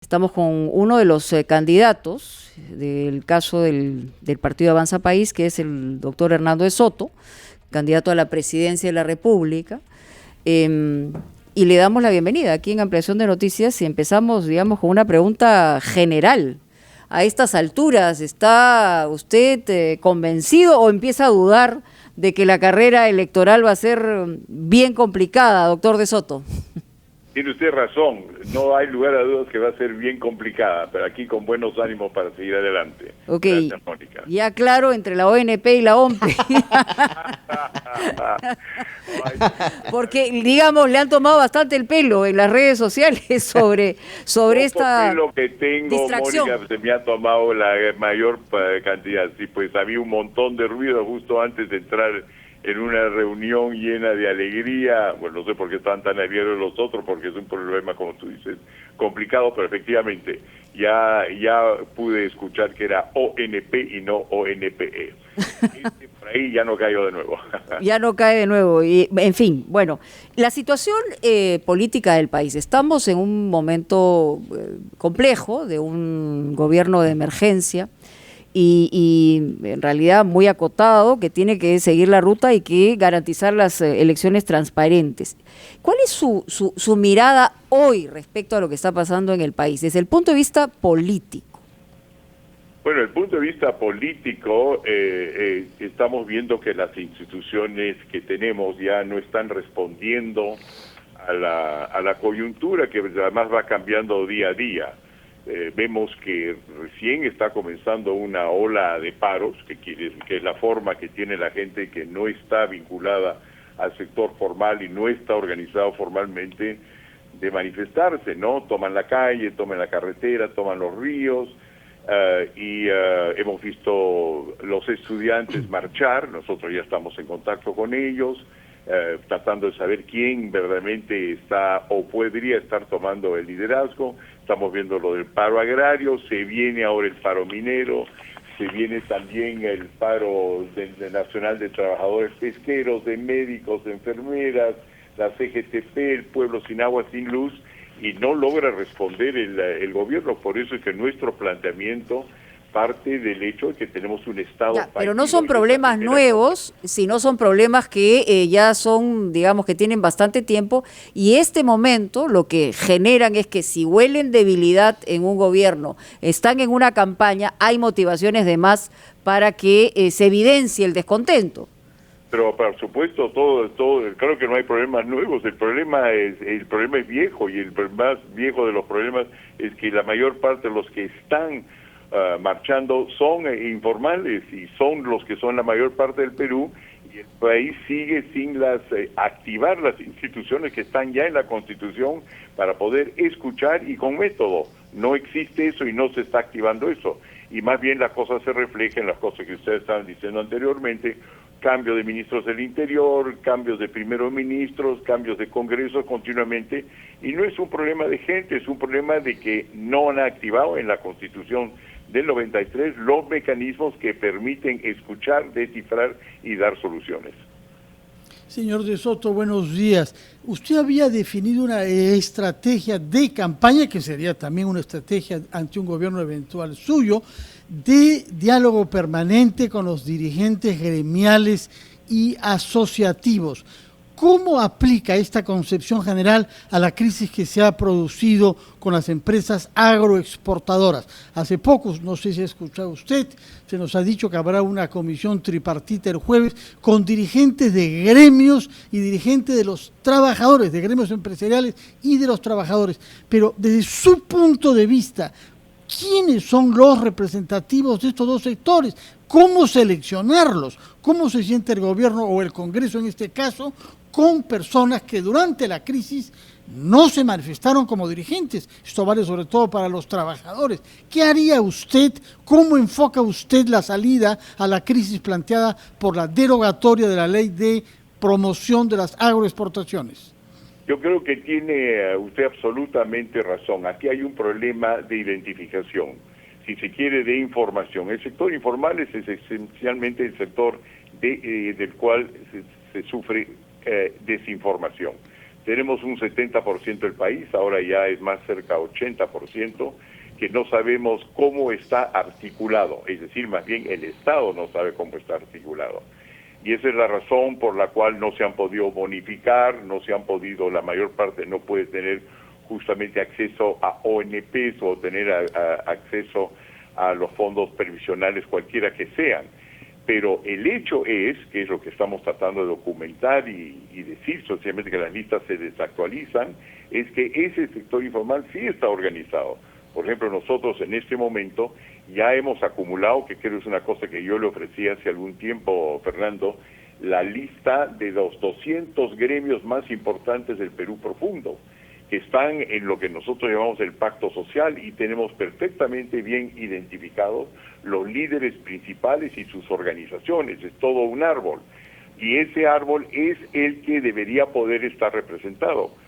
Estamos con uno de los candidatos del caso del Partido Avanza País, que es el doctor Hernando de Soto, candidato a la presidencia de la República. Y le damos la bienvenida aquí en Ampliación de Noticias y empezamos, digamos, con una pregunta general. A estas alturas, ¿está usted convencido o empieza a dudar de que la carrera electoral va a ser bien complicada, doctor de Soto? Tiene usted razón, no hay lugar a dudas que va a ser bien complicada, pero aquí con buenos ánimos para seguir adelante. Ok, gracias, Mónica. Ya claro, entre la ONP y la OMP. Porque, digamos, le han tomado bastante el pelo en las redes sociales sobre esta Lo que tengo, distracción. Mónica, se me ha tomado la mayor cantidad. Sí, pues había un montón de ruido justo antes de entrar en una reunión llena de alegría. Bueno, no sé por qué están tan abiertos los otros, porque es un problema, como tú dices, complicado, pero efectivamente ya pude escuchar que era ONP y no ONPE. Por ahí ya no cayó de nuevo. Ya no cae de nuevo. Y, en fin, bueno, la situación política del país. Estamos en un momento complejo de un gobierno de emergencia. Y en realidad muy acotado, que tiene que seguir la ruta y que garantizar las elecciones transparentes. ¿Cuál es su mirada hoy respecto a lo que está pasando en el país, desde el punto de vista político? Bueno, desde el punto de vista político, estamos viendo que las instituciones que tenemos ya no están respondiendo a la coyuntura, que además va cambiando día a día. Vemos que recién está comenzando una ola de paros, que es la forma que tiene la gente que no está vinculada al sector formal y no está organizado formalmente, de manifestarse, ¿no? Toman la calle, toman la carretera, toman los ríos, hemos visto los estudiantes marchar. Nosotros ya estamos en contacto con ellos, tratando de saber quién verdaderamente está o podría estar tomando el liderazgo. Estamos viendo lo del paro agrario, se viene ahora el paro minero, se viene también el paro nacional de trabajadores pesqueros, de médicos, de enfermeras, la CGTP, el pueblo sin agua, sin luz, y no logra responder el gobierno. Por eso es que nuestro planteamiento parte del hecho de que tenemos un Estado... Pero no son problemas nuevos, sino son problemas que ya son, digamos, que tienen bastante tiempo, y este momento lo que generan es que si huelen debilidad en un gobierno, están en una campaña, hay motivaciones de más para que se evidencie el descontento. Pero por supuesto, todo, claro que no hay problemas nuevos. El problema es viejo, y el más viejo de los problemas es que la mayor parte de los que están marchando son informales, y son los que son la mayor parte del Perú, y el país sigue sin activar las instituciones que están ya en la Constitución para poder escuchar, y con método. No existe eso y no se está activando eso, y más bien las cosas se reflejan en las cosas que ustedes estaban diciendo anteriormente: cambio de ministros del Interior, cambios de primeros ministros, cambios de Congreso continuamente, y no es un problema de gente, es un problema de que no han activado en la Constitución del 93 los mecanismos que permiten escuchar, descifrar y dar soluciones. Señor de Soto, buenos días. Usted había definido una estrategia de campaña, que sería también una estrategia ante un gobierno eventual suyo, de diálogo permanente con los dirigentes gremiales y asociativos. ¿Cómo aplica esta concepción general a la crisis que se ha producido con las empresas agroexportadoras? Hace poco, no sé si ha escuchado usted, se nos ha dicho que habrá una comisión tripartita el jueves con dirigentes de gremios y dirigentes de los trabajadores, de gremios empresariales y de los trabajadores. Pero desde su punto de vista, ¿quiénes son los representativos de estos dos sectores? ¿Cómo seleccionarlos? ¿Cómo se siente el gobierno o el Congreso en este caso con personas que durante la crisis no se manifestaron como dirigentes? Esto vale sobre todo para los trabajadores. ¿Qué haría usted? ¿Cómo enfoca usted la salida a la crisis planteada por la derogatoria de la ley de promoción de las agroexportaciones? Yo creo que tiene usted absolutamente razón. Aquí hay un problema de identificación, si se quiere, de información. El sector informal es esencialmente el sector del cual se sufre desinformación. Tenemos un 70% del país, ahora ya es más cerca de 80%, que no sabemos cómo está articulado, es decir, más bien el Estado no sabe cómo está articulado. Y esa es la razón por la cual no se han podido bonificar, no se han podido, la mayor parte no puede tener justamente acceso a ONPs o tener acceso a los fondos previsionales cualquiera que sean. Pero el hecho es, que es lo que estamos tratando de documentar y decir socialmente, que las listas se desactualizan, es que ese sector informal sí está organizado. Por ejemplo, nosotros en este momento ya hemos acumulado, que creo es una cosa que yo le ofrecí hace algún tiempo, Fernando, la lista de los 200 gremios más importantes del Perú profundo, que están en lo que nosotros llamamos el pacto social, y tenemos perfectamente bien identificados los líderes principales y sus organizaciones. Es todo un árbol, y ese árbol es el que debería poder estar representado.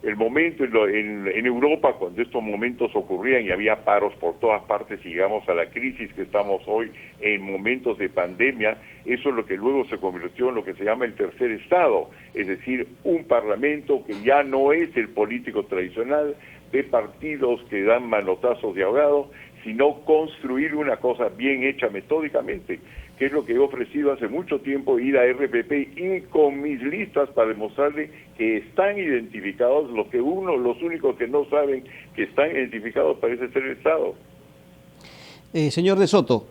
El momento en Europa, cuando estos momentos ocurrían y había paros por todas partes, y llegamos a la crisis que estamos hoy en momentos de pandemia, eso es lo que luego se convirtió en lo que se llama el tercer estado, es decir, un parlamento que ya no es el político tradicional de partidos que dan manotazos de ahogado, sino construir una cosa bien hecha metódicamente, que es lo que he ofrecido hace mucho tiempo, ir a RPP y con mis listas para demostrarle que están identificados, los únicos que no saben que están identificados parece ser el Estado. Señor de Soto,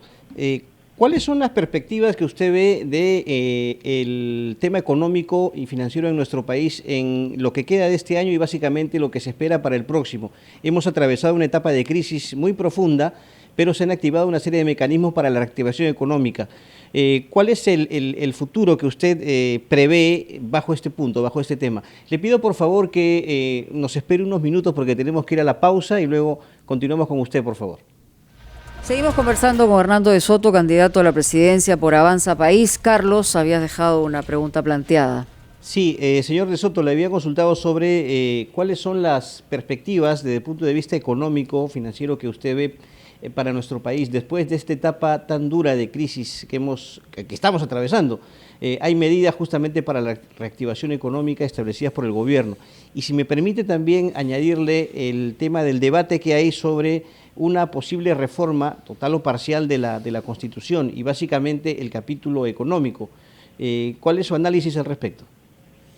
¿cuáles son las perspectivas que usted ve de el tema económico y financiero en nuestro país en lo que queda de este año y básicamente lo que se espera para el próximo? Hemos atravesado una etapa de crisis muy profunda, pero se han activado una serie de mecanismos para la reactivación económica. ¿Cuál es el futuro que usted prevé bajo este punto, bajo este tema? Le pido por favor que nos espere unos minutos porque tenemos que ir a la pausa y luego continuamos con usted, por favor. Seguimos conversando con Hernando de Soto, candidato a la presidencia por Avanza País. Carlos, habías dejado una pregunta planteada. Sí, señor de Soto, le había consultado sobre cuáles son las perspectivas desde el punto de vista económico, financiero que usted ve para nuestro país después de esta etapa tan dura de crisis que estamos atravesando. Hay medidas justamente para la reactivación económica establecidas por el gobierno. Y si me permite también añadirle el tema del debate que hay sobre una posible reforma total o parcial de la Constitución y básicamente el capítulo económico. ¿Cuál es su análisis al respecto?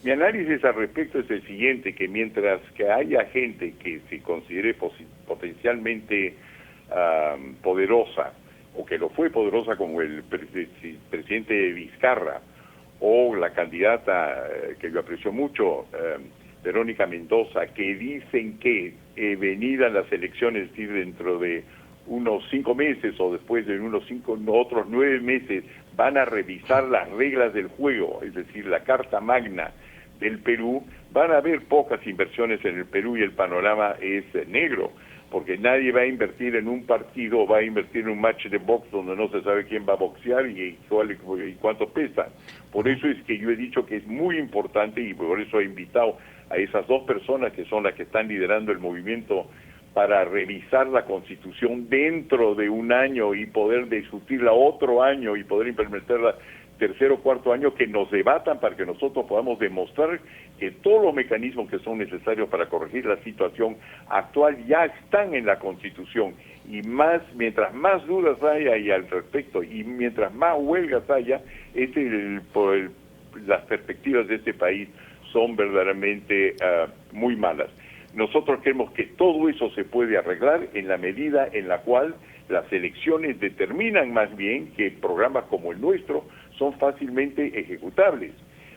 Mi análisis al respecto es el siguiente, que mientras que haya gente que se considere potencialmente poderosa, o que lo fue poderosa como el presidente Vizcarra, o la candidata que yo aprecio mucho, Verónica Mendoza, que dicen que venidas las elecciones, es decir, dentro de unos 5 meses o después de otros 9 meses, van a revisar las reglas del juego, es decir, la Carta Magna del Perú, van a haber pocas inversiones en el Perú y el panorama es negro, porque nadie va a invertir en un partido o va a invertir en un match de box donde no se sabe quién va a boxear y cuánto pesa. Por eso es que yo he dicho que es muy importante, y por eso he invitado a esas dos personas que son las que están liderando el movimiento para revisar la Constitución dentro de un año y poder discutirla otro año y poder implementarla tercer o cuarto año, que nos debatan para que nosotros podamos demostrar que todos los mecanismos que son necesarios para corregir la situación actual ya están en la Constitución, y mientras más dudas haya y al respecto y mientras más huelgas haya, las perspectivas de este país son verdaderamente muy malas. Nosotros creemos que todo eso se puede arreglar en la medida en la cual las elecciones determinan más bien que programas como el nuestro son fácilmente ejecutables,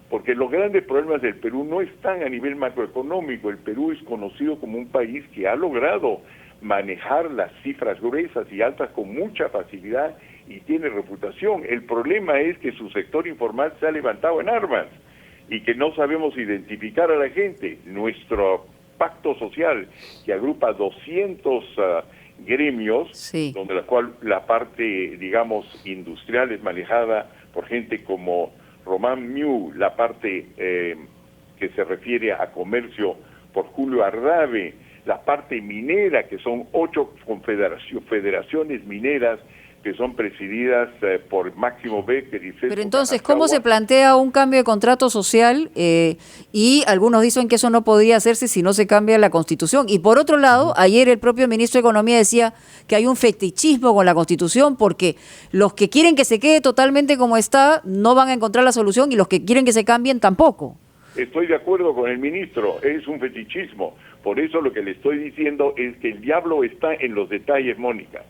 porque los grandes problemas del Perú no están a nivel macroeconómico. El Perú es conocido como un país que ha logrado manejar las cifras gruesas y altas con mucha facilidad y tiene reputación. El problema es que su sector informal se ha levantado en armas y que no sabemos identificar a la gente. Nuestro pacto social, que agrupa 200 gremios, sí, donde la parte, digamos, industrial es manejada por gente como Román Miu, la parte que se refiere a comercio por Julio Arrave, la parte minera, que son 8 federaciones mineras que son presididas por Máximo Becker y César. Pero entonces, ¿cómo se plantea un cambio de contrato social? Y algunos dicen que eso no podría hacerse si no se cambia la Constitución. Y por otro lado, ayer el propio ministro de Economía decía que hay un fetichismo con la Constitución porque los que quieren que se quede totalmente como está no van a encontrar la solución y los que quieren que se cambien tampoco. Estoy de acuerdo con el ministro, es un fetichismo. Por eso lo que le estoy diciendo es que el diablo está en los detalles, Mónica.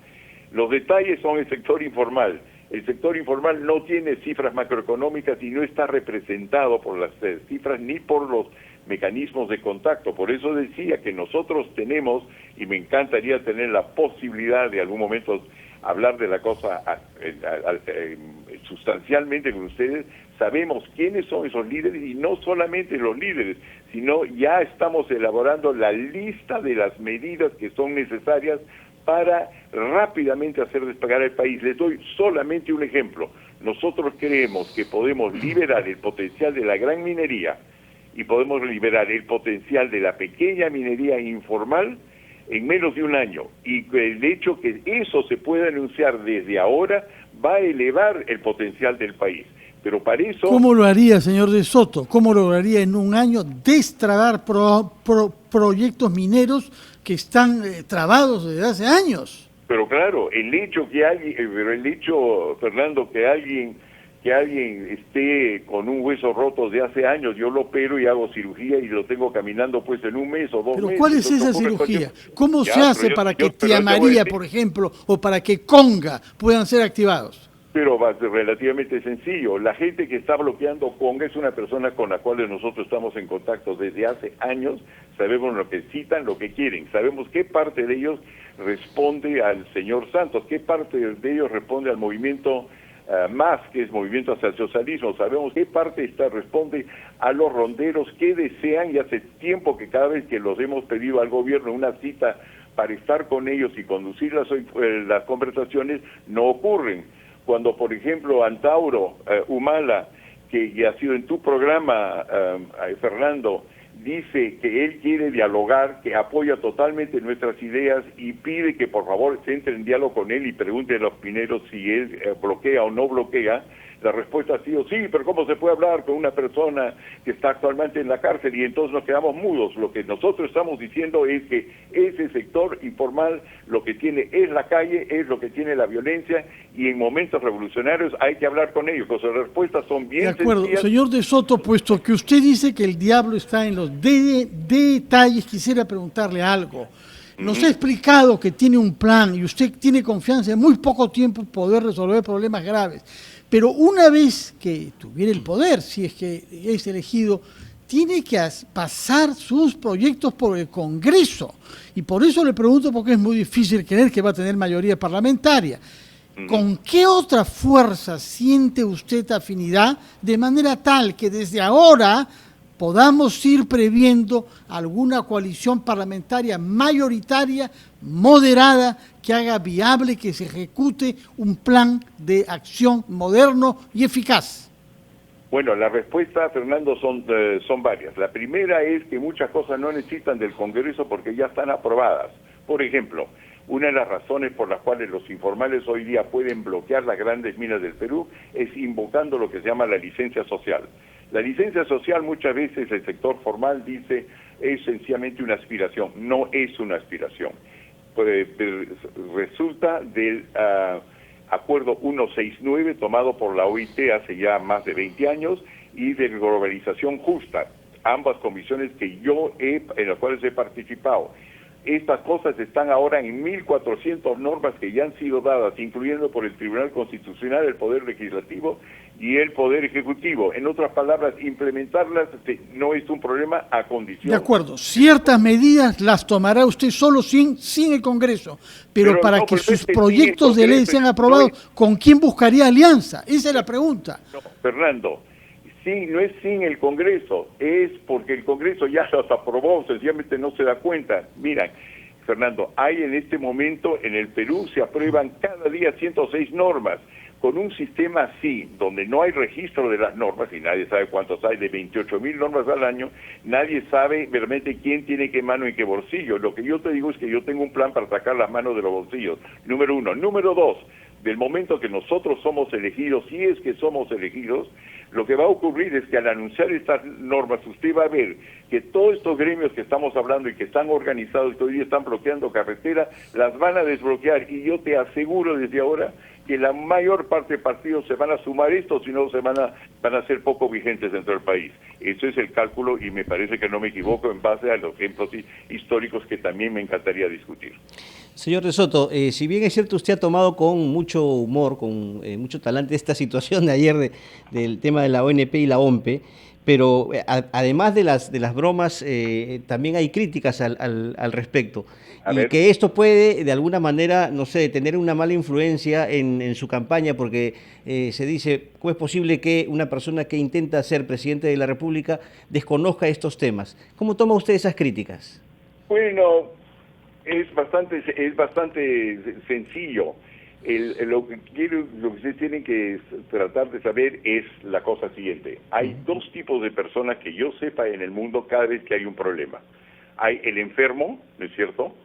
Los detalles son el sector informal. El sector informal no tiene cifras macroeconómicas y no está representado por las cifras ni por los mecanismos de contacto. Por eso decía que nosotros tenemos, y me encantaría tener la posibilidad de algún momento hablar de la cosa sustancialmente con ustedes, sabemos quiénes son esos líderes y no solamente los líderes, sino ya estamos elaborando la lista de las medidas que son necesarias para rápidamente hacer despegar el país. Les doy solamente un ejemplo. Nosotros creemos que podemos liberar el potencial de la gran minería y podemos liberar el potencial de la pequeña minería informal en menos de un año. Y el hecho que eso se pueda anunciar desde ahora va a elevar el potencial del país. Pero para eso... ¿Cómo lo haría, señor de Soto? ¿Cómo lograría en un año destrabar proyectos mineros que están trabados desde hace años? Pero claro, el hecho que alguien, Fernando, que alguien esté con un hueso roto de hace años, yo lo opero y hago cirugía y lo tengo caminando pues en un mes o 2 meses. ¿Pero cuál es esa cirugía? ¿Cómo se hace para que Tía María, por ejemplo, o para que Conga puedan ser activados? Pero va a ser relativamente sencillo. La gente que está bloqueando Conga es una persona con la cual nosotros estamos en contacto desde hace años. Sabemos lo que citan, lo que quieren. Sabemos qué parte de ellos responde al señor Santos, qué parte de ellos responde al movimiento MAS, que es Movimiento hacia el Socialismo. Sabemos qué parte responde a los ronderos que desean, y hace tiempo que cada vez que los hemos pedido al gobierno una cita para estar con ellos y conducir las conversaciones, no ocurren. Cuando, por ejemplo, Antauro Humala, que ha sido en tu programa, Fernando, dice que él quiere dialogar, que apoya totalmente nuestras ideas y pide que por favor se entre en diálogo con él y pregunte a los mineros si él bloquea o no bloquea, la respuesta ha sido sí, pero ¿cómo se puede hablar con una persona que está actualmente en la cárcel? Y entonces nos quedamos mudos. Lo que nosotros estamos diciendo es que ese sector informal lo que tiene es la calle, es lo que tiene la violencia, y en momentos revolucionarios hay que hablar con ellos. Las respuestas son bien sencillas. De acuerdo, sencillas. Señor de Soto, puesto que usted dice que el diablo está en los detalles, quisiera preguntarle algo. Nos ha explicado que tiene un plan y usted tiene confianza en muy poco tiempo poder resolver problemas graves. Pero una vez que tuviera el poder, si es que es elegido, tiene que pasar sus proyectos por el Congreso. Y por eso le pregunto, porque es muy difícil creer que va a tener mayoría parlamentaria. ¿Con qué otra fuerza siente usted afinidad de manera tal que desde ahora podamos ir previendo alguna coalición parlamentaria mayoritaria, moderada, que haga viable que se ejecute un plan de acción moderno y eficaz? Bueno, la respuesta, Fernando, son varias. La primera es que muchas cosas no necesitan del Congreso porque ya están aprobadas. Por ejemplo, una de las razones por las cuales los informales hoy día pueden bloquear las grandes minas del Perú es invocando lo que se llama la licencia social. La licencia social muchas veces el sector formal dice es sencillamente una aspiración. No es una aspiración. Resulta del acuerdo 169 tomado por la OIT hace ya más de 20 años y de globalización justa, ambas comisiones en las cuales he participado. Estas cosas están ahora en 1.400 normas que ya han sido dadas, incluyendo por el Tribunal Constitucional, el Poder Legislativo y el Poder Ejecutivo. En otras palabras, implementarlas no es un problema a condición. De acuerdo, ciertas medidas las tomará usted solo sin el Congreso, pero para que sus proyectos de ley sean aprobados, ¿con quién buscaría alianza? Esa es la pregunta. No, Fernando, sí, no es sin el Congreso, es porque el Congreso ya los aprobó, sencillamente no se da cuenta. Mira, Fernando, hay en este momento en el Perú se aprueban cada día 106 normas. Con un sistema así, donde no hay registro de las normas, y nadie sabe cuántos hay, de 28.000 normas al año, nadie sabe realmente quién tiene qué mano y qué bolsillo. Lo que yo te digo es que yo tengo un plan para sacar las manos de los bolsillos, número uno. Número dos, del momento que nosotros somos elegidos, si es que somos elegidos, lo que va a ocurrir es que al anunciar estas normas usted va a ver que todos estos gremios que estamos hablando y que están organizados, que hoy día están bloqueando carreteras, las van a desbloquear, y yo te aseguro desde ahora que la mayor parte de partidos se van a sumar esto, si no van a ser poco vigentes dentro del país. Eso es el cálculo, y me parece que no me equivoco en base a los ejemplos históricos que también me encantaría discutir. Señor de Soto, si bien es cierto, usted ha tomado con mucho humor, con mucho talante esta situación de ayer del tema de la ONP y la OMPE, pero además de las bromas, también hay críticas al respecto. Y que esto puede, de alguna manera, no sé, tener una mala influencia en su campaña, porque se dice, ¿cómo es posible que una persona que intenta ser presidente de la República desconozca estos temas? ¿Cómo toma usted esas críticas? Bueno, es bastante sencillo. Lo que ustedes tienen que tratar de saber es la cosa siguiente. Hay dos tipos de personas que yo sepa en el mundo cada vez que hay un problema. Hay el enfermo, ¿no es cierto?,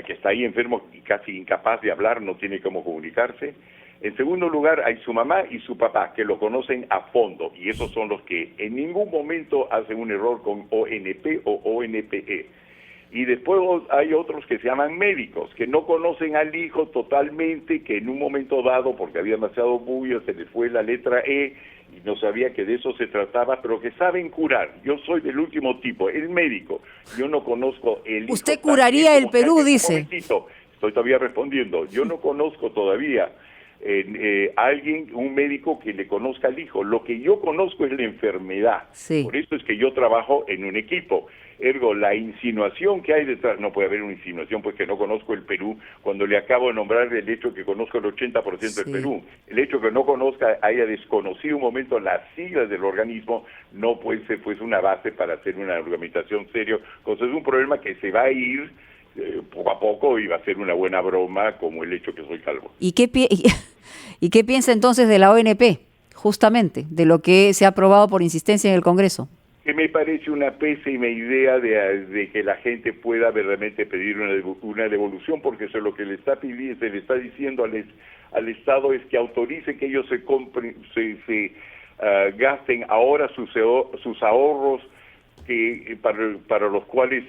que está ahí enfermo y casi incapaz de hablar, no tiene cómo comunicarse. En segundo lugar, hay su mamá y su papá, que lo conocen a fondo, y esos son los que en ningún momento hacen un error con ONP o ONPE. Y después hay otros que se llaman médicos, que no conocen al hijo totalmente, que en un momento dado, porque había demasiado bulla, se les fue la letra E y no sabía que de eso se trataba, pero que saben curar. Yo soy del último tipo, el médico. Yo no conozco el hijo. ¿Usted curaría el Perú, dice? Estoy todavía respondiendo. Yo no conozco todavía alguien, un médico que le conozca al hijo. Lo que yo conozco es la enfermedad. Sí. Por eso es que yo trabajo en un equipo. Ergo, la insinuación que hay detrás, no puede haber una insinuación, pues que no conozco el Perú, cuando le acabo de nombrar el hecho que conozco el 80% del Perú. El hecho que no conozca, haya desconocido un momento las siglas del organismo, no puede ser pues una base para hacer una argumentación seria. Entonces es un problema que se va a ir poco a poco, y va a ser una buena broma, como el hecho que soy calvo. ¿Y qué piensa entonces de la ONP, justamente, de lo que se ha aprobado por insistencia en el Congreso? Que me parece una pésima idea de que la gente pueda verdaderamente pedir una devolución, porque eso es lo que le está pidiendo, se le está diciendo al Estado, es que autorice que ellos se compren, gasten ahora sus ahorros para los cuales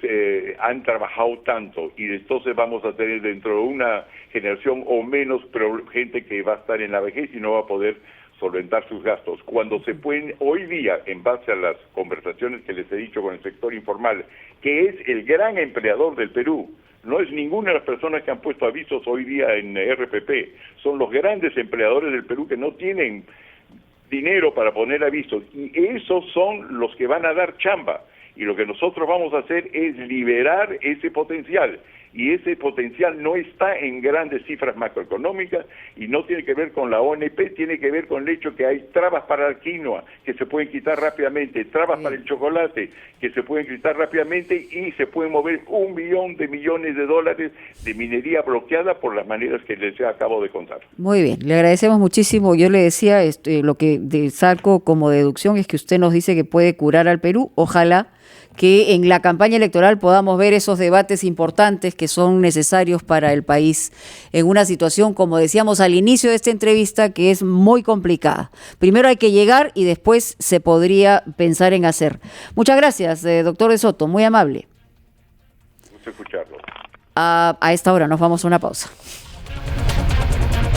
han trabajado tanto, y entonces vamos a tener dentro de una generación o menos, pero gente que va a estar en la vejez y no va a poder solventar sus gastos, cuando se pueden hoy día, en base a las conversaciones que les he dicho con el sector informal, que es el gran empleador del Perú. No es ninguna de las personas que han puesto avisos hoy día en RPP, son los grandes empleadores del Perú que no tienen dinero para poner avisos, y esos son los que van a dar chamba, y lo que nosotros vamos a hacer es liberar ese potencial, y ese potencial no está en grandes cifras macroeconómicas, y no tiene que ver con la ONP, tiene que ver con el hecho que hay trabas para la quinoa que se pueden quitar rápidamente, trabas para el chocolate que se pueden quitar rápidamente, y se pueden mover $1 billón de minería bloqueada por las maneras que les acabo de contar. Muy bien, le agradecemos muchísimo. Yo le decía, lo que saco como deducción es que usted nos dice que puede curar al Perú. Ojalá que en la campaña electoral podamos ver esos debates importantes que son necesarios para el país en una situación, como decíamos al inicio de esta entrevista, que es muy complicada. Primero hay que llegar y después se podría pensar en hacer. Muchas gracias, doctor de Soto, muy amable. Gusto escucharlo. A esta hora nos vamos a una pausa.